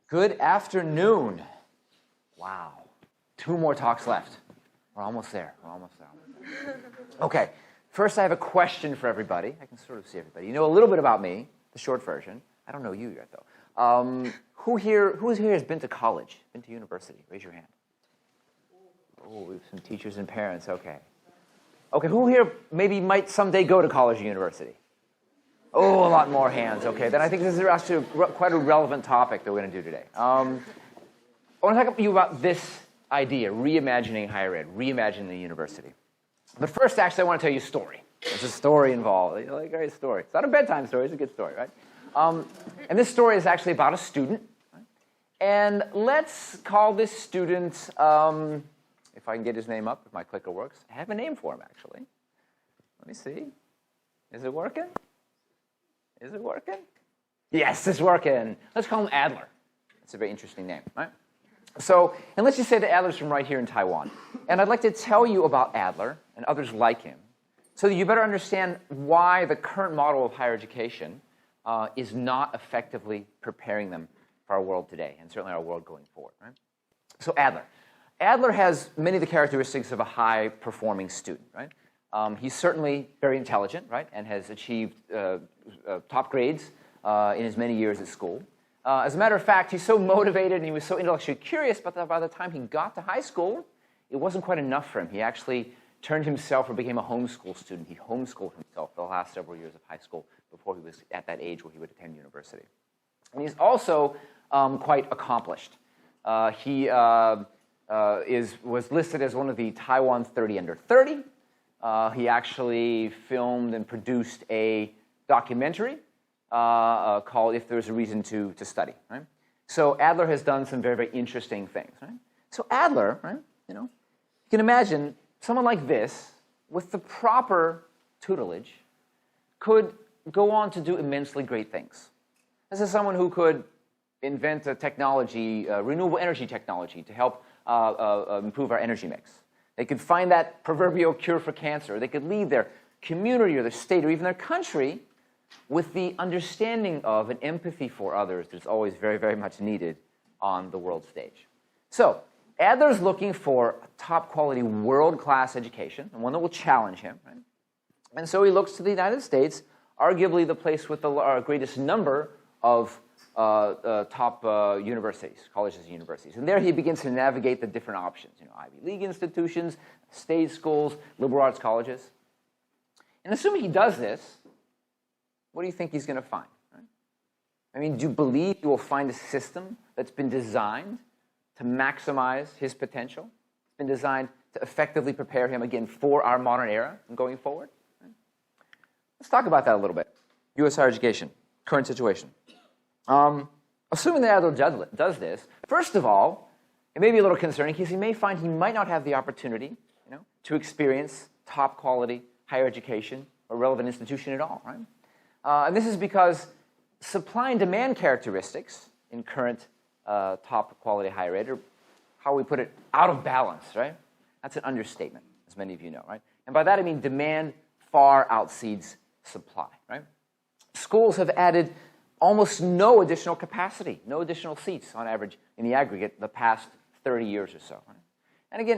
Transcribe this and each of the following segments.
Good afternoon. Wow. 2 more talks left. We're almost there. We're almost there. Okay. First, I have a question for everybody. I can sort of see everybody. You know a little bit about me, the short version. I don't know you yet, though. Who here has been to college, been to university? Raise your hand. Oh, we have some teachers and parents. Okay. Okay, who here maybe might someday go to college or university? Oh, a lot more hands. Okay, then I think this is actually quite a relevant topic that we're going to do today. I want to talk to you about this idea, reimagining higher ed, reimagining the university. But first, actually, I want to tell you a story. There's a story involved. You like a great story. It's not a bedtime story. It's a good story, right? And this story is actually about a student. Right? And let's call this student, if I can get his name up, if my clicker works. I have a name for him, actually. Let me see. Is it working? Is it working? Yes, it's working. Let's call him Adler. That's a very interesting name, right? So, and let's just say that Adler's from right here in Taiwan. And I'd like to tell you about Adler and others like him so that you better understand why the current model of higher education is not effectively preparing them for our world today, and certainly our world going forward, right? So Adler. Adler has many of the characteristics of a high-performing student, right? He's certainly very intelligent, right, and has achieved top grades in his many years at school. As a matter of fact, he's so motivated and he was so intellectually curious, but by the time he got to high school, it wasn't quite enough for him. He actually turned himself or became a homeschool student. He homeschooled himself for the last several years of high school before he was at that age where he would attend university. And he's also quite accomplished. He was listed as one of the Taiwan 30 under 30. He actually filmed and produced a documentary called If There's a Reason to Study. Right? So Adler has done some very, very interesting things. Right? So Adler, right, you can imagine someone like this, with the proper tutelage, could go on to do immensely great things. This is someone who could invent a technology, renewable energy technology, to help improve our energy mix. They could find that proverbial cure for cancer. They could lead their community or their state or even their country with the understanding of and empathy for others that's always very, very much needed on the world stage. So Adler's looking for a top-quality, world-class education, and one that will challenge him. Right? And so he looks to the United States, arguably the place with the greatest number of top universities, colleges and universities. And there he begins to navigate the different options, Ivy League institutions, state schools, liberal arts colleges. And assuming he does this, what do you think he's going to find? Right? I mean, do you believe he will find a system that's been designed to maximize his potential? It's been designed to effectively prepare him, again, for our modern era and going forward? Right? Let's talk about that a little bit. U.S. higher education, current situation. Assuming that Adler does this, first of all, it may be a little concerning because he may find he might not have the opportunity, to experience top-quality higher education or relevant institution at all, right? And this is because supply and demand characteristics in current top-quality higher ed are, how we put it, out of balance, right? That's an understatement, as many of you know, right? And by that I mean demand far outseeds supply, right? Schools have added almost no additional capacity, no additional seats on average in the aggregate the past 30 years or so. Right? And again,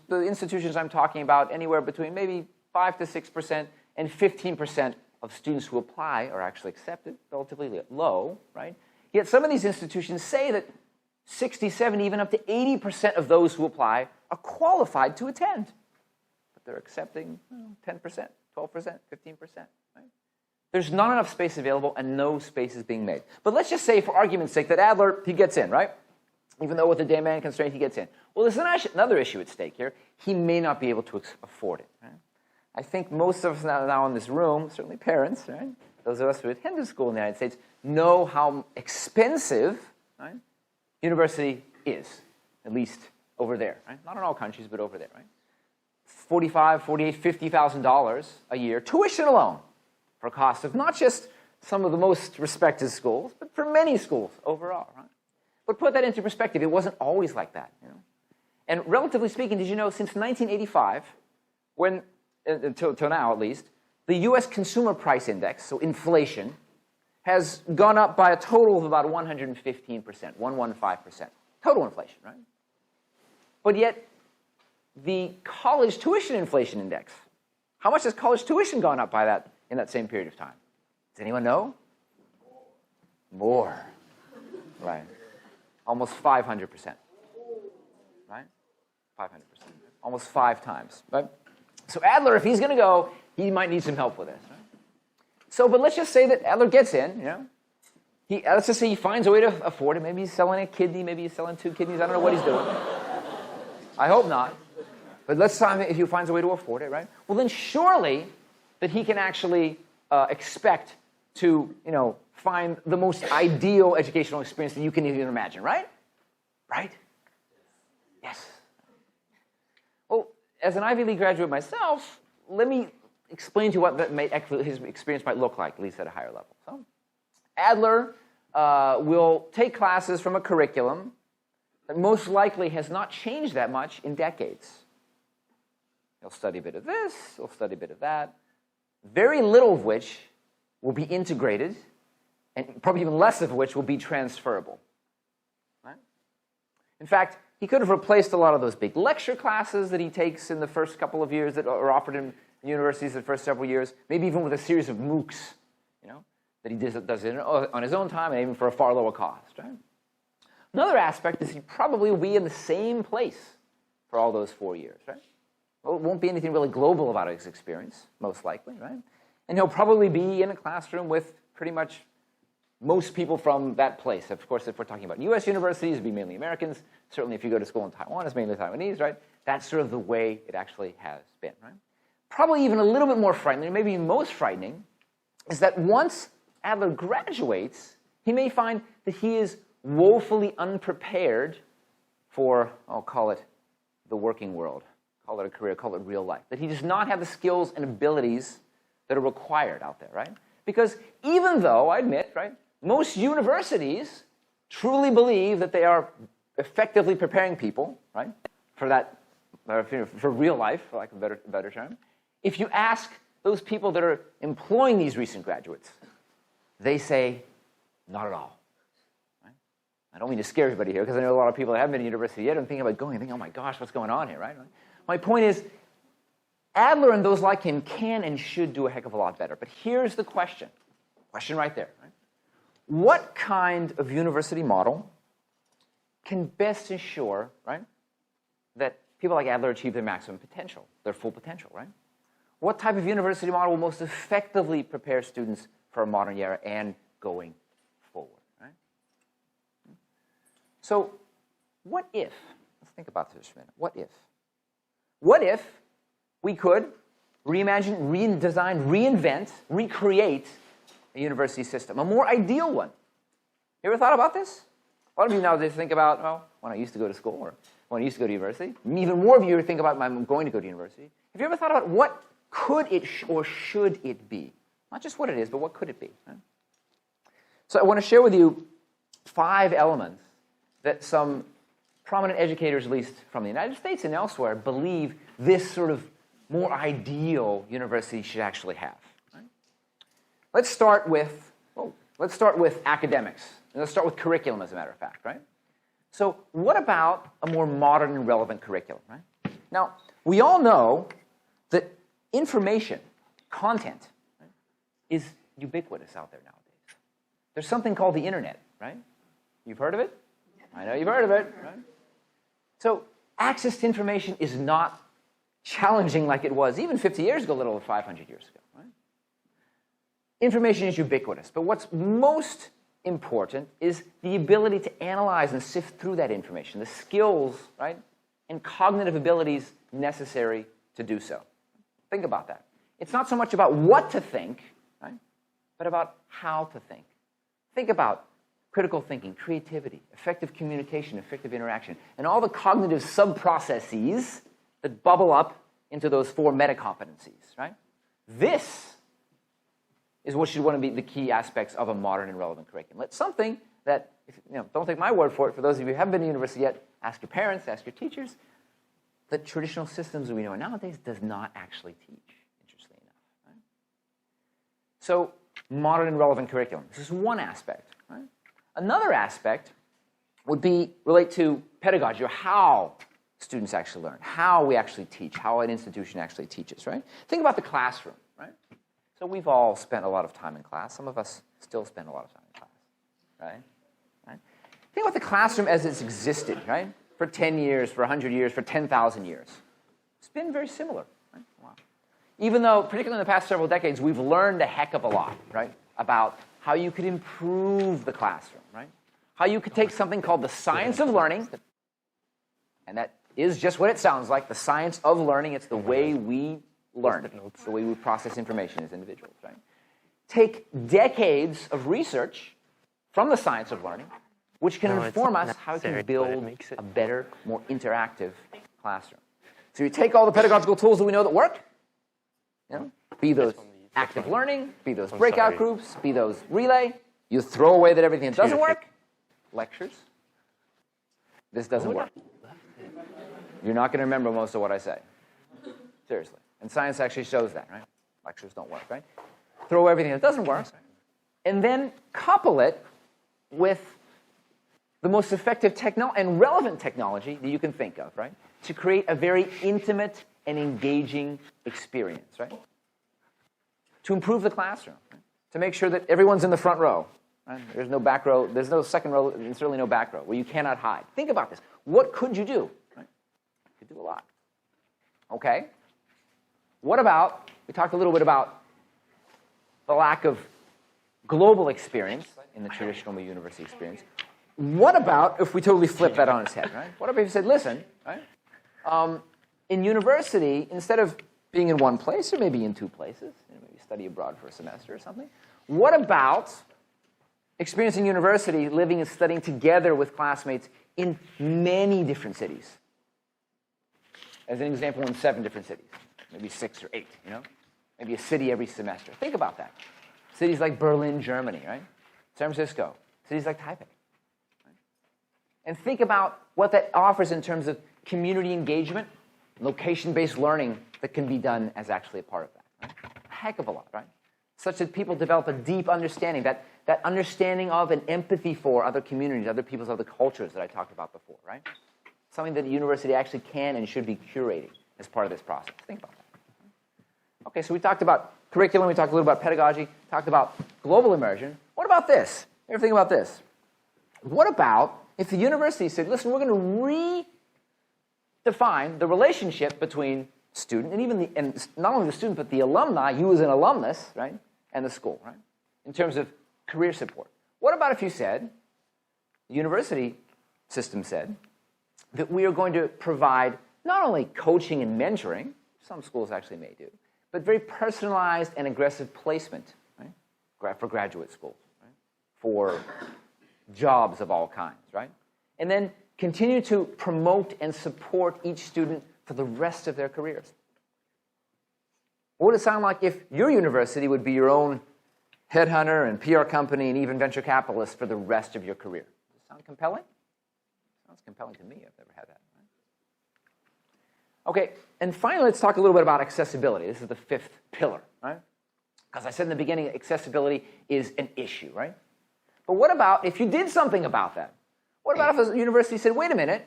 the institutions I'm talking about, anywhere between maybe 5 to 6% and 15% of students who apply are actually accepted, relatively low, right? Yet some of these institutions say that 60, 70, even up to 80% of those who apply are qualified to attend. But they're accepting 10%, 12%, 15%, right? There's not enough space available, and no space is being made. But let's just say, for argument's sake, that Adler, he gets in, right? Even though with the demand constraint, he gets in. Well, there's another issue at stake here. He may not be able to afford it. Right? I think most of us now in this room, certainly parents, right? Those of us who attended school in the United States, know how expensive, right, university is, at least over there. Right? Not in all countries, but over there. Right? $45,000, $48,000, $50,000 a year, tuition alone, for a cost of not just some of the most respected schools, but for many schools overall. Right? But put that into perspective, it wasn't always like that. And relatively speaking, did you know, since 1985, until now at least, the U.S. Consumer Price Index, so inflation, has gone up by a total of about 115%, 115%. Total inflation, right? But yet, the college tuition inflation index, how much has college tuition gone up by that in that same period of time? Does anyone know? More. Right. Almost 500%. Right? 500%. Almost 5 times. Right? So Adler, if he's going to go, he might need some help with this. Right? So, but let's just say that Adler gets in, you know. Let's just say he finds a way to afford it. Maybe he's selling a kidney. Maybe he's selling 2 kidneys. I don't know what he's doing. I hope not. But let's say if he finds a way to afford it, right? Well, then surely that he can actually expect to, you know, find the most ideal educational experience that you can even imagine, right? Right? Yes. Well, as an Ivy League graduate myself, let me explain to you what his experience might look like, at least at a higher level. So, Adler will take classes from a curriculum that most likely has not changed that much in decades. He'll study a bit of this, he'll study a bit of that, very little of which will be integrated, and probably even less of which will be transferable. Right? In fact, he could have replaced a lot of those big lecture classes that he takes in the first couple of years that are offered in universities the first several years, maybe even with a series of MOOCs, you know, that he does it on his own time and even for a far lower cost. Right? Another aspect is he probably will be in the same place for all those 4 years. Right? Well, it won't be anything really global about his experience, most likely. Right? And he'll probably be in a classroom with pretty much most people from that place. Of course, if we're talking about U.S. universities, it'd be mainly Americans. Certainly, if you go to school in Taiwan, it's mainly Taiwanese, right? That's sort of the way it actually has been, right? Probably even a little bit more frightening, maybe most frightening, is that once Adler graduates, he may find that he is woefully unprepared for, I'll call it the working world, call it a career, call it real life. That he does not have the skills and abilities that are required out there, right? Because even though, I admit, right, most universities truly believe that they are effectively preparing people, right, for that, for real life, for lack of a better term, if you ask those people that are employing these recent graduates, they say, not at all. Right? I don't mean to scare everybody here, because I know a lot of people that haven't been to university yet and thinking about going and thinking, oh my gosh, what's going on here, right? My point is, Adler and those like him can and should do a heck of a lot better. But here's the question right there. Right? What kind of university model can best ensure, right, that people like Adler achieve their maximum potential, their full potential, right? What type of university model will most effectively prepare students for a modern era and going forward, right? So, what if, let's think about this for a minute, what if we could reimagine, redesign, reinvent, recreate a university system, a more ideal one? You ever thought about this? A lot of you nowadays think about, well, when I used to go to school or when I used to go to university. Even more of you think about, I'm going to go to university. Have you ever thought about what could it or should it be? Not just what it is, but what could it be? Right? So I want to share with you 5 elements that some prominent educators, at least from the United States and elsewhere, believe this sort of more ideal university should actually have. Right? Let's start with academics. And let's start with curriculum, as a matter of fact, right? So what about a more modern and relevant curriculum, right? Now, we all know that information, content, right, is ubiquitous out there nowadays. There's something called the internet, right? You've heard of it? I know you've heard of it, right? So access to information is not challenging like it was even 50 years ago, let alone 500 years ago, right? Information is ubiquitous, but what's most important is the ability to analyze and sift through that information, the skills, right, and cognitive abilities necessary to do so. Think about that. It's not so much about what to think, right, but about how to think. Think about critical thinking, creativity, effective communication, effective interaction, and all the cognitive sub-processes that bubble up into those 4 meta-competencies, right? This is what should want to be the key aspects of a modern and relevant curriculum. It's something that, don't take my word for it. For those of you who haven't been to university yet, ask your parents, ask your teachers. The traditional systems that we know nowadays does not actually teach, interestingly enough. Right? So modern and relevant curriculum. This is one aspect. Right? Another aspect would relate to pedagogy, or how students actually learn, how we actually teach, how an institution actually teaches. Right? Think about the classroom. Right? So we've all spent a lot of time in class. Some of us still spend a lot of time in class. Right? Think about the classroom as it's existed, right? For 10 years, for 100 years, for 10,000 years. It's been very similar. Right? Wow. Even though, particularly in the past several decades, we've learned a heck of a lot, right, about how you could improve the classroom, right? How you could take something called the science of learning, and that is just what it sounds like, the science of learning. It's the way we learn, it's the way we process information as individuals, right? Take decades of research from the science of learning, which can inform us how to build a better, more interactive classroom. So you take all the pedagogical tools that we know that work, be those active learning, be those breakout groups, be those relay. You throw away that everything that doesn't work, lectures. This doesn't work. You're not going to remember most of what I say. Seriously. And science actually shows that, right? Lectures don't work, right? Throw everything that doesn't work, and then couple it with the most effective and relevant technology that you can think of, right? To create a very intimate and engaging experience, right? To improve the classroom, right? To make sure that everyone's in the front row. Right? There's no back row, there's no second row, and certainly no back row, where you cannot hide. Think about this. What could you do? Right? You could do a lot. Okay? What about, we talked a little bit about the lack of global experience in the traditional university experience. What about if we totally flip that on its head, right? What if we said, listen, right? In university, instead of being in one place, or maybe in two places, maybe study abroad for a semester or something, what about experiencing university, living and studying together with classmates in many different cities? As an example, in 7 different cities, maybe 6 or 8, Maybe a city every semester. Think about that. Cities like Berlin, Germany, right? San Francisco, cities like Taipei. And think about what that offers in terms of community engagement, location-based learning that can be done as actually a part of that. Right? A heck of a lot, right? Such that people develop a deep understanding, that understanding of and empathy for other communities, other peoples, other cultures that I talked about before, right? Something that the university actually can and should be curating as part of this process. Think about that. Okay, so we talked about curriculum, we talked a little about pedagogy, talked about global immersion. What about this? You ever think about this? What about if the university said, listen, we're going to redefine the relationship between student and not only the student, but the alumni, you as an alumnus, right, and the school, right, in terms of career support. What about if you said, the university system said, that we are going to provide not only coaching and mentoring, some schools actually may do, but very personalized and aggressive placement, right, for graduate schools, right, for jobs of all kinds, right? And then continue to promote and support each student for the rest of their careers. What would it sound like if your university would be your own headhunter and PR company and even venture capitalist for the rest of your career? Does it sound compelling? Sounds compelling to me. I've never had that. Right? Okay, and finally, let's talk a little bit about accessibility. This is the 5th pillar, right? Because I said in the beginning, accessibility is an issue, right? But what about if you did something about that? What about if a university said, wait a minute,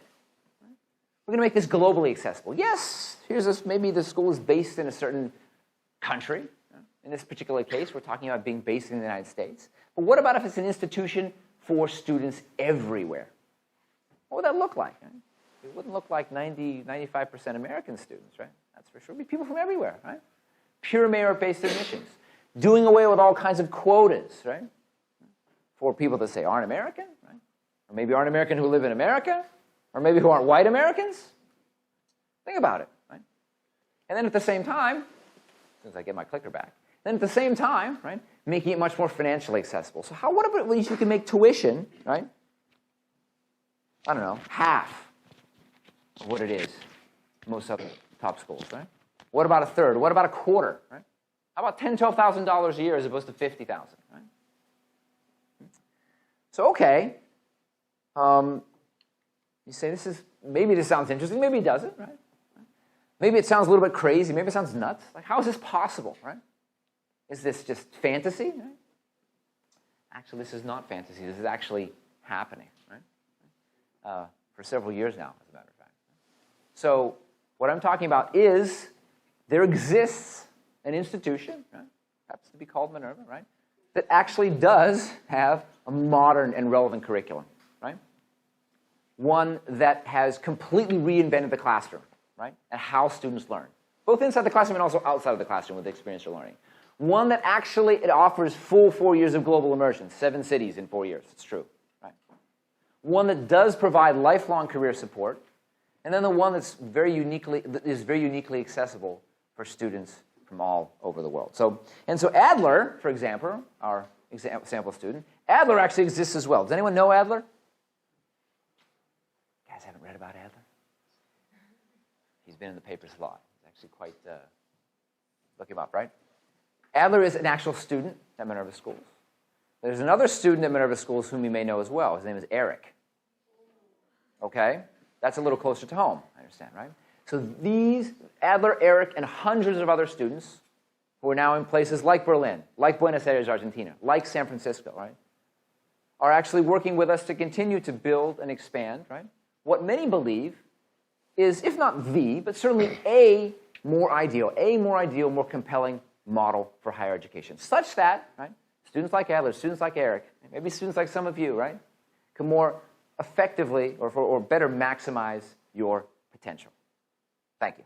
we're going to make this globally accessible. Yes, here's this, maybe the school is based in a certain country. In this particular case, we're talking about being based in the United States. But what about if it's an institution for students everywhere? What would that look like? Right? It wouldn't look like 95% American students, right? That's for sure. It'd be people from everywhere, right? Pure merit-based admissions. Doing away with all kinds of quotas, right? For people that say aren't American, right? Or maybe aren't American who live in America, or maybe who aren't white Americans. Think about it, right? And then at the same time, as soon as I get my clicker back, then at the same time, right, making it much more financially accessible. So what about if you can make tuition, right? I don't know, half of what it is in most other top schools, right? What about a third? What about a quarter, right? How about $10,000, $12,000 a year as opposed to $50,000, right? So, okay, you say maybe this sounds interesting, maybe it doesn't, right? Maybe it sounds a little bit crazy, maybe it sounds nuts. Like, how is this possible, right? Is this just fantasy? Right? Actually, this is not fantasy. This is actually happening, right? For several years now, as a matter of fact. So what I'm talking about is there exists an institution, right? Happens to be called Minerva, right? That actually does have a modern and relevant curriculum, right? One that has completely reinvented the classroom, right? And how students learn, both inside the classroom and also outside of the classroom with experiential learning. One that actually it offers full 4 years of global immersion, 7 cities in 4 years. It's true, right? One that does provide lifelong career support, and then the one that is very uniquely accessible for students from all over the world. So Adler, for example, our sample student, Adler actually exists as well. Does anyone know Adler? You guys haven't read about Adler? He's been in the papers a lot. He's actually quite, look him up, right? Adler is an actual student at Minerva Schools. There's another student at Minerva Schools whom you may know as well. His name is Eric. Okay? That's a little closer to home, I understand, right? So these, Adler, Eric, and hundreds of other students who are now in places like Berlin, like Buenos Aires, Argentina, like San Francisco, right, are actually working with us to continue to build and expand, right, what many believe is, if not the, but certainly a more ideal, more compelling model for higher education, such that, right, students like Adler, students like Eric, maybe students like some of you, right, can more effectively or better maximize your potential. Thank you.